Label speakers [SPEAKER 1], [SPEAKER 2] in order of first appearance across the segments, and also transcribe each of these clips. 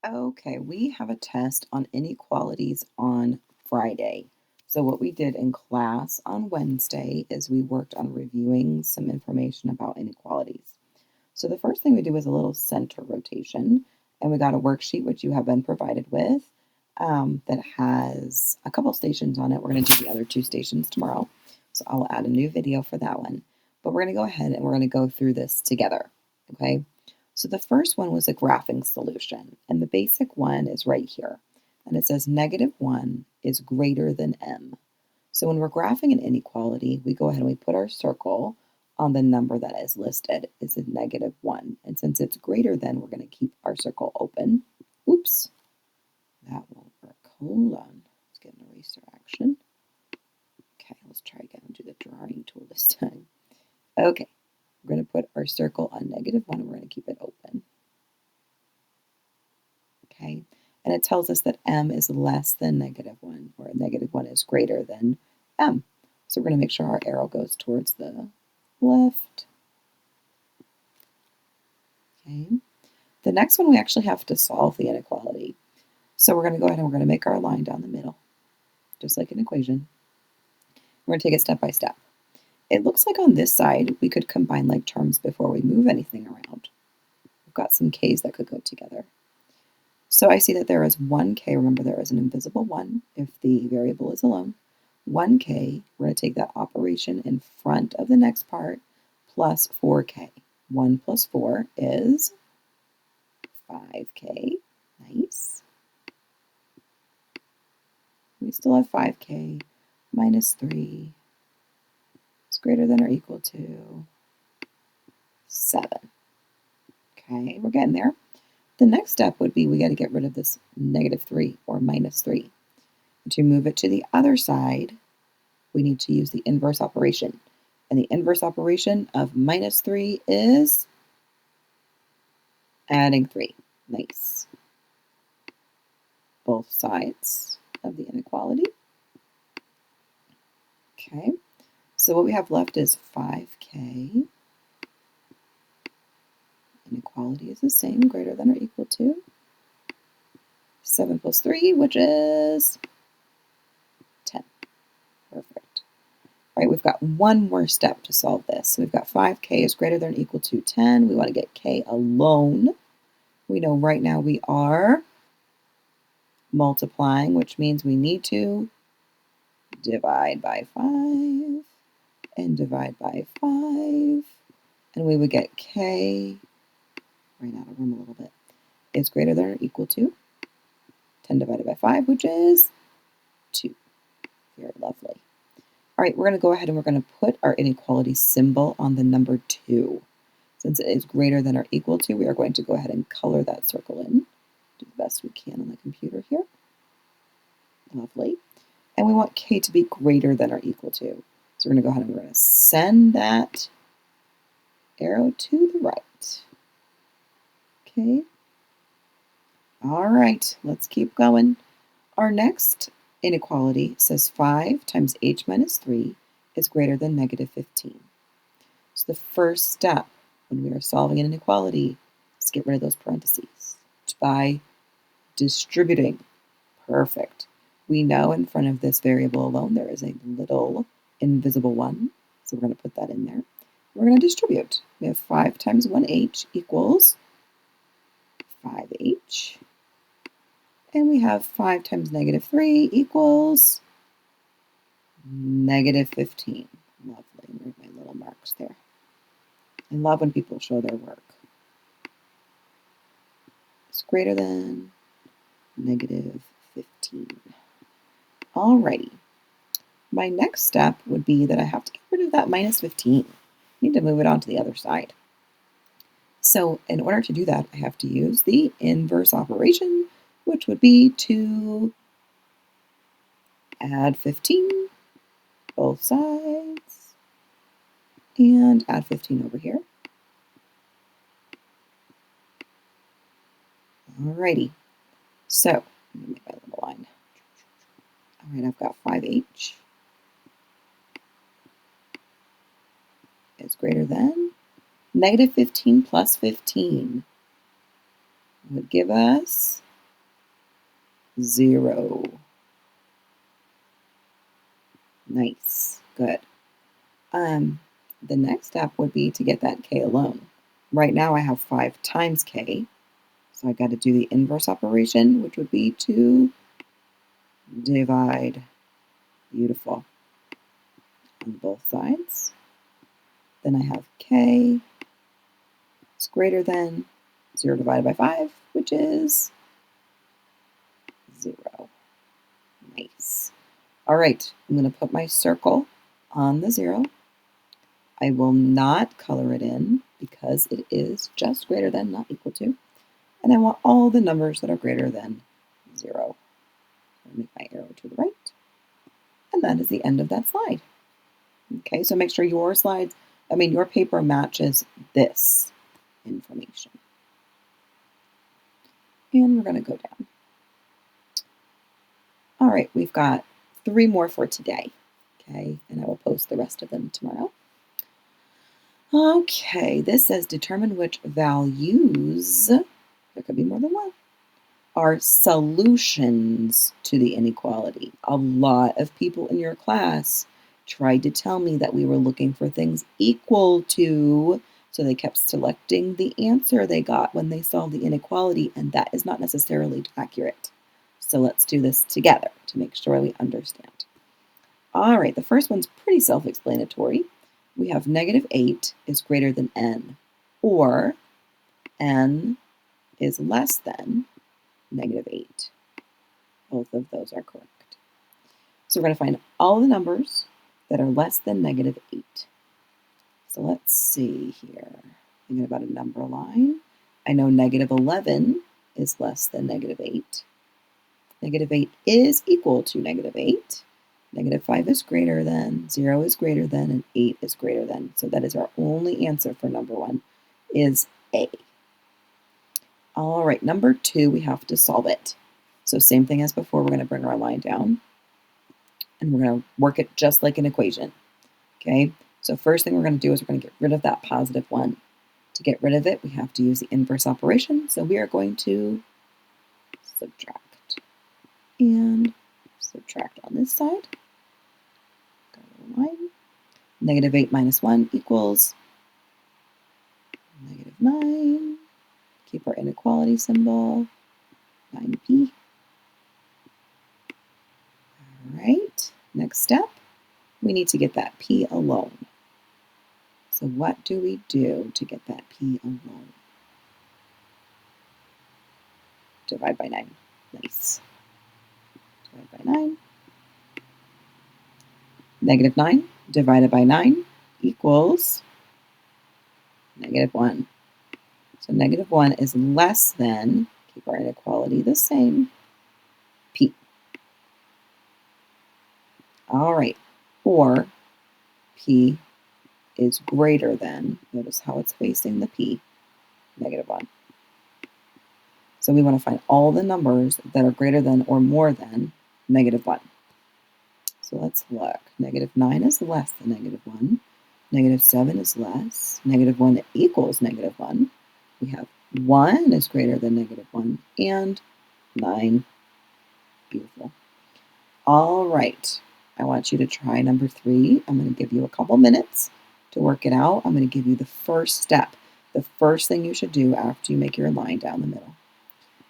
[SPEAKER 1] Okay, we have a test on inequalities on Friday. So, what we did in class on Wednesday is we worked on reviewing some information about inequalities. So, the first thing we do was a little center rotation, and we got a worksheet which you have been provided with that has a couple stations on it. We're going to do the other two stations tomorrow. So, I'll add a new video for that one. But we're going to go ahead and we're going to go through this together. Okay. So the first one was a graphing solution, and the basic one is right here. And it says -1 is greater than m. So when we're graphing an inequality, we go ahead and we put our circle on the number that is listed. It's a -1. And since it's greater than, we're going to keep our circle open. Oops, that won't work. Hold on. Let's get an eraser action. Okay, let's try again and do the drawing tool this time. Okay, we're going to put our circle on -1 and we're going to keep it open. Okay, and it tells us that m is less than -1, or -1 is greater than m. So we're going to make sure our arrow goes towards the left. Okay, the next one we actually have to solve the inequality. So we're going to go ahead and we're going to make our line down the middle, just like an equation. We're going to take it step by step. It looks like on this side we could combine like terms before we move anything around. We've got some k's that could go together. So I see that there is 1k. Remember, there is an invisible 1 if the variable is alone. 1k, we're going to take that operation in front of the next part, plus 4k. 1 plus 4 is 5k. Nice. We still have 5k minus 3 is greater than or equal to 7. Okay, we're getting there. The next step would be we got to get rid of this -3 or -3. To move it to the other side, we need to use the inverse operation. And the inverse operation of -3 is adding 3. Nice. Both sides of the inequality. Okay, so what we have left is 5k. Inequality is the same, greater than or equal to 7 plus 3, which is 10. Perfect. All right, we've got one more step to solve this. So we've got 5k is greater than or equal to 10. We want to get k alone. We know right now we are multiplying, which means we need to divide by 5 and divide by 5. And we would get k, ran out of room a little bit, is greater than or equal to 10 divided by 5, which is 2. Very lovely. All right, we're going to go ahead and we're going to put our inequality symbol on the number 2. Since it is greater than or equal to, we are going to go ahead and color that circle in. Do the best we can on the computer here. Lovely. And we want k to be greater than or equal to. So we're going to go ahead and we're going to send that arrow to the right. Okay. All right, let's keep going. Our next inequality says 5 times h minus 3 is greater than -15. So the first step when we are solving an inequality is get rid of those parentheses by distributing. Perfect. We know in front of this variable alone there is a little invisible 1, so we're going to put that in there. We're going to distribute. We have 5 times 1h equals 5h. And we have 5 times -3 equals -15. Lovely. Where's my little marks there? I love when people show their work. It's greater than -15. Alrighty. My next step would be that I have to get rid of that -15. I need to move it on to the other side. So in order to do that, I have to use the inverse operation, which would be to add 15 both sides and add 15 over here. Alrighty, so let me make my little line. All right, I've got 5h is greater than -15 plus 15 would give us 0. Nice. Good. The next step would be to get that k alone. Right now I have 5 times k, so I got to do the inverse operation, which would be to divide. Beautiful. On both sides. Then I have k is greater than 0 divided by 5, which is 0. Nice. All right, I'm going to put my circle on the 0. I will not color it in because it is just greater than, not equal to. And I want all the numbers that are greater than 0. I'll make my arrow to the right. And that is the end of that slide. Okay, so make sure your your paper matches this information. And we're going to go down. All right, we've got 3 more for today. Okay, and I will post the rest of them tomorrow. Okay, this says determine which values, there could be more than one, are solutions to the inequality. A lot of people in your class tried to tell me that we were looking for things equal to, so they kept selecting the answer they got when they solved the inequality, and that is not necessarily accurate. So let's do this together to make sure we understand. All right, the first one's pretty self-explanatory. We have -8 is greater than n, or n is less than -8. Both of those are correct. So we're going to find all the numbers that are less than -8. So let's see here. Thinking about a number line. I know -11 is less than -8. -8 is equal to -8. -5 is greater than, 0 is greater than, and 8 is greater than. So that is our only answer for number 1, is A. All right, number 2, we have to solve it. So same thing as before, we're going to bring our line down, and we're going to work it just like an equation. Okay, so first thing we're going to do is we're going to get rid of that +1. To get rid of it, we have to use the inverse operation. So we are going to subtract. And subtract on this side. Got a line. -8 minus 1 equals -9. Keep our inequality symbol, 9p. All right, next step, we need to get that p alone. So what do we do to get that p alone? Divide by 9. Nice. Divide by 9. -9 divided by 9 equals -1. So -1 is less than, keep our inequality the same, p. All right, or p is greater than, notice how it's facing the p, -1. So we want to find all the numbers that are greater than or more than -1. So let's look. -9 is less than -1. -7 is less. -1 equals -1. We have 1 is greater than -1 and 9. Beautiful. All right. I want you to try number 3. I'm going to give you a couple minutes to work it out. I'm going to give you the first step. The first thing you should do after you make your line down the middle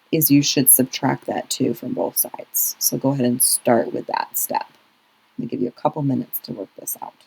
[SPEAKER 1] is you should subtract that 2 from both sides. So go ahead and start with that step. I'm going to give you a couple minutes to work this out.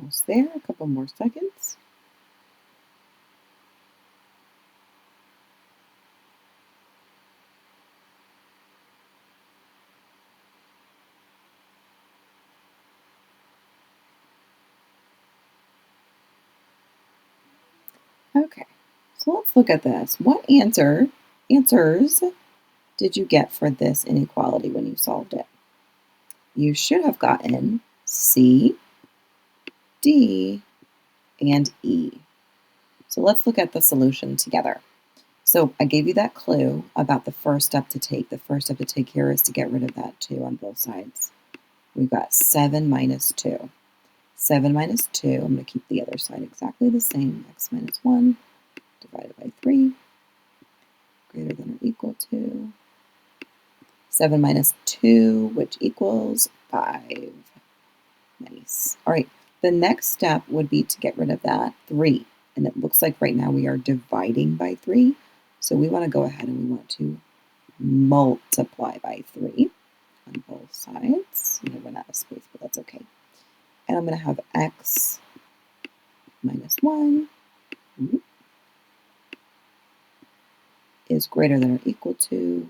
[SPEAKER 1] Almost there, a couple more seconds. Okay, so let's look at this. What answers did you get for this inequality when you solved it? You should have gotten C, D, and E. So let's look at the solution together. So I gave you that clue about the first step to take. The first step to take here is to get rid of that 2 on both sides. We've got 7 minus 2. 7 minus 2, I'm going to keep the other side exactly the same. X minus 1 divided by 3 greater than or equal to 7 minus 2, which equals 5. Nice. All right, the next step would be to get rid of that 3. And it looks like right now we are dividing by 3. So we want to go ahead and we want to multiply by 3 on both sides. I'm going to run out of space, but that's okay. And I'm going to have x minus 1 is greater than or equal to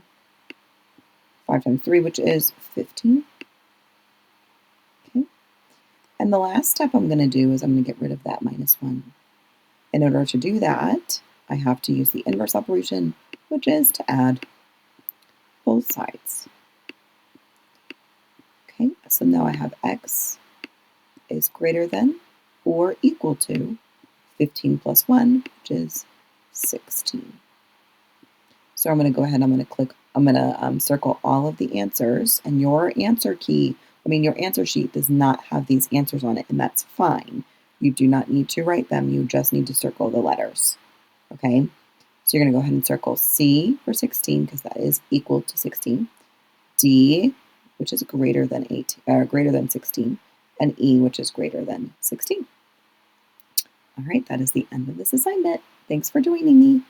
[SPEAKER 1] 5 times 3, which is 15. Okay. And the last step I'm going to do is I'm going to get rid of that minus 1. In order to do that, I have to use the inverse operation, which is to add both sides. Okay, so now I have x is greater than or equal to 15 plus 1, which is 16. So I'm going to go ahead and I'm going to circle all of the answers, and your answer sheet does not have these answers on it, and that's fine. You do not need to write them, you just need to circle the letters, okay? So you're going to go ahead and circle C for 16, because that is equal to 16, D, which is greater than 16, and E, which is greater than 16. All right, that is the end of this assignment. Thanks for joining me.